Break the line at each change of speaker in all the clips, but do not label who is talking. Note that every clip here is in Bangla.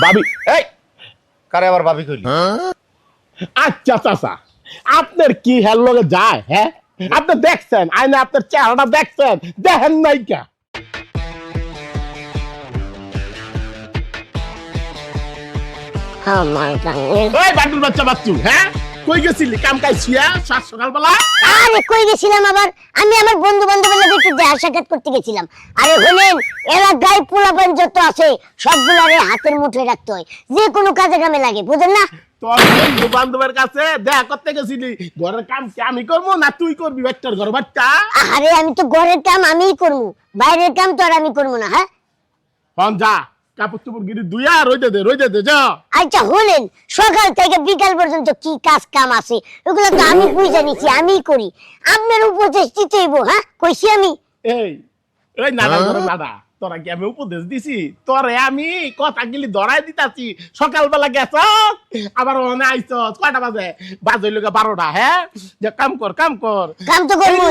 ভাবি এই
কারে আবার ভাবি কইলি?
আচ্ছা চাচা আপনার কি হেল লগে যায় হ্যাঁ আপনি দেখছেন আইনে আপনার চেহারাটা দেখছেন দেখেন নাই কা ওই বাটুল বাচ্চা বাচ্চু হ্যাঁ কই গেছিলি কাম কাইছিয়া সাত সকালবেলা
আরে কই গেছিলাম আবার আমি আমার বন্ধু বান্ধবের সাথে একটু দেখা সাক্ষাৎ করতে গেছিলাম। আরে হলেন এলাকায় পোলাপান যত আছে সবগুলারে হাতের মুঠোয় রাখতে হয়, যে কোনো কাজে কামে লাগে, বুঝেন না?
তোর বন্ধু বান্ধবের কাছে দেখা করতে গেছিলি ঘরের কাম কি আমি করবো না তুই করবি বাচ্চার ঘর বাচ্চা?
আরে আমি তো ঘরের কাম আমিই করবো, বাইরের কাম তো আর আমি করবো না। হ্যাঁ
হন যা কাপড় চোপড় গিরি দুইয়া রইতে দে যা।
আচ্ছা হলেন সকাল থেকে বিকাল পর্যন্ত কি কাজ কাম আছে ওগুলো তো আমি বুঝে নিছি, আমিই করি। আপনার উপদেশ দিতেই হ্যাঁ কইছি আমি।
এই এই নানা ঘরে নানা তোরা কি আমি উপদেশ দিছি তোরে আমি কথা গিলি ধরাই দিতাছি সকালবেলা গেছ আবার ওখানে আইছ কয়টা বাজে বাজে লোক 12টা হ্যাঁ যে কাম কর
কাম তো করবো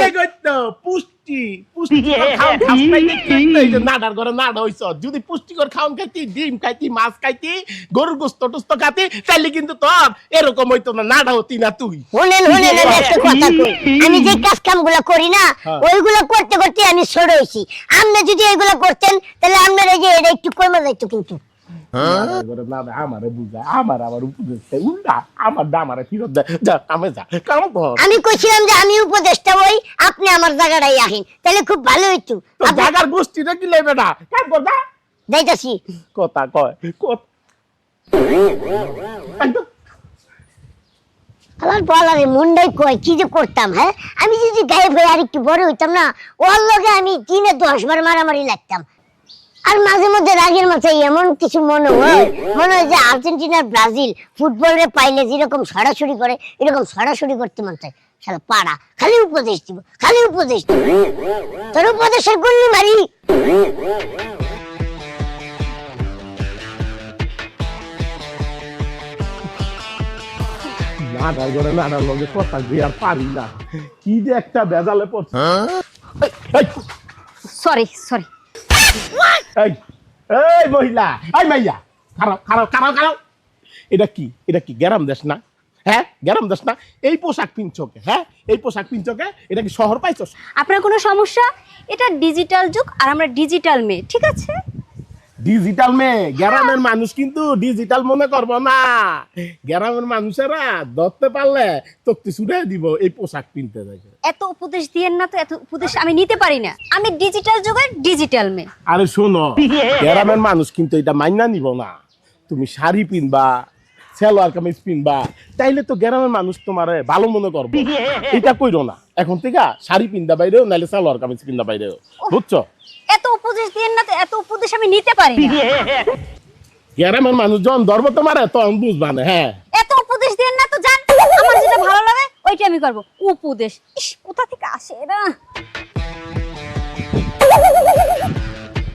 পুষ্টি পুষ্টিকর খাওন খাস নাই এই যে নাডার ঘরে নাডা হইছ যদি পুষ্টিকর খাওন খাইতি ডিম খাইতি মাছ খাইতি গরুর গোস্ত টোস্ত খাইতি তাইলে কিন্তু তোর এরকম হইতো না নাডা হতি না তুই।
হলেন একটা কথা কই, আমি যে কাজ কামগুলো করি না ওইগুলো করতে করতে আমি ছোট হইছি। আপনি যদি এগুলো করতেন তাহলে আপনার এই যে এটা একটু কমে যাইতো। কিন্তু আমি কইছিলাম যে আমি উপদেশটা বই আপনি আমার জায়গাটাই আহেন তাহলে খুব ভালো হইতো।
জায়গার গোষ্ঠীটা কি লেবে না কাম কর না
যাইতাছি
কথা কয়
আমার বলারে মুন্ডাই কয় কি যে করতাম। হ্যাঁ আমি যদি গায়ে ভয়ে আর একটু বড় হইতাম না ওর লগে আমি দিনে 10 বার মারামারি লাগতাম। আর মাঝে মধ্যে রাগের মাথায় এমন কিছু মনে হয় যে আর্জেন্টিনার ব্রাজিল ফুটবলে পাইলে যেরকম সরাসরি করে এরকম সরাসরি করতে মন চায়। শালা পাড়া খালি উপদেশ দিব তোর উপদেশের গুল্লি মারি।
নানার ঘরে নানার লগে কথা দিয়ে আর পারি না কি যে একটা বেজালে পড়ছে।
সরি
এই মহিলা এই মাইয়া খারাপ এটা কি গ্রাম দেশ না? হ্যাঁ গ্রাম দেশ না? এই পোশাক পিনছকে হ্যাঁ এই পোশাক পিনছকে এটা কি শহর পাইছো?
আপনার কোনো সমস্যা? এটা ডিজিটাল যুগ আর আমরা ডিজিটাল মেয়ে, ঠিক আছে?
ডিজিটাল মেয়ে গ্রামের মানুষ কিন্তু ডিজিটাল মনে করবো না। গ্রামের মানুষেরা ধরতে পারলে তোকে ছুড়ে দিব এই পোশাক কিনতে যায়।
এত উপদেশ দিয়েন না তো, এত উপদেশ আমি নিতে পারি না। আমি ডিজিটাল যুগের ডিজিটাল মেয়ে।
আরে শোনো গ্রামের মানুষ কিন্তু এটা মাইনা নিব না। তুমি শাড়ি পিনবা সালোয়ার কামিজ পিনবা তাইলে তো গ্রামের মানুষ তোমারে ভালো মনে করবে। এটা কইরো না, এখন থেকে শাড়ি পিনদা বাইরেও নাইলে সালোয়ার কামিজ পিনদা বাইরেও, বুঝছো?
এত উপদেশ দিয়েন না তো, এত উপদেশ আমি নিতে পারি না।
গ্রামের মানুষ যখন ধর্ম তোমারে তখন বুঝবা না। হ্যাঁ
এত উপদেশ দিয়েন না তো, জান আমার যেটা ভালো লাগে ওইটা আমি করবো। উপদেশ ইস কোথা থেকে আসে না।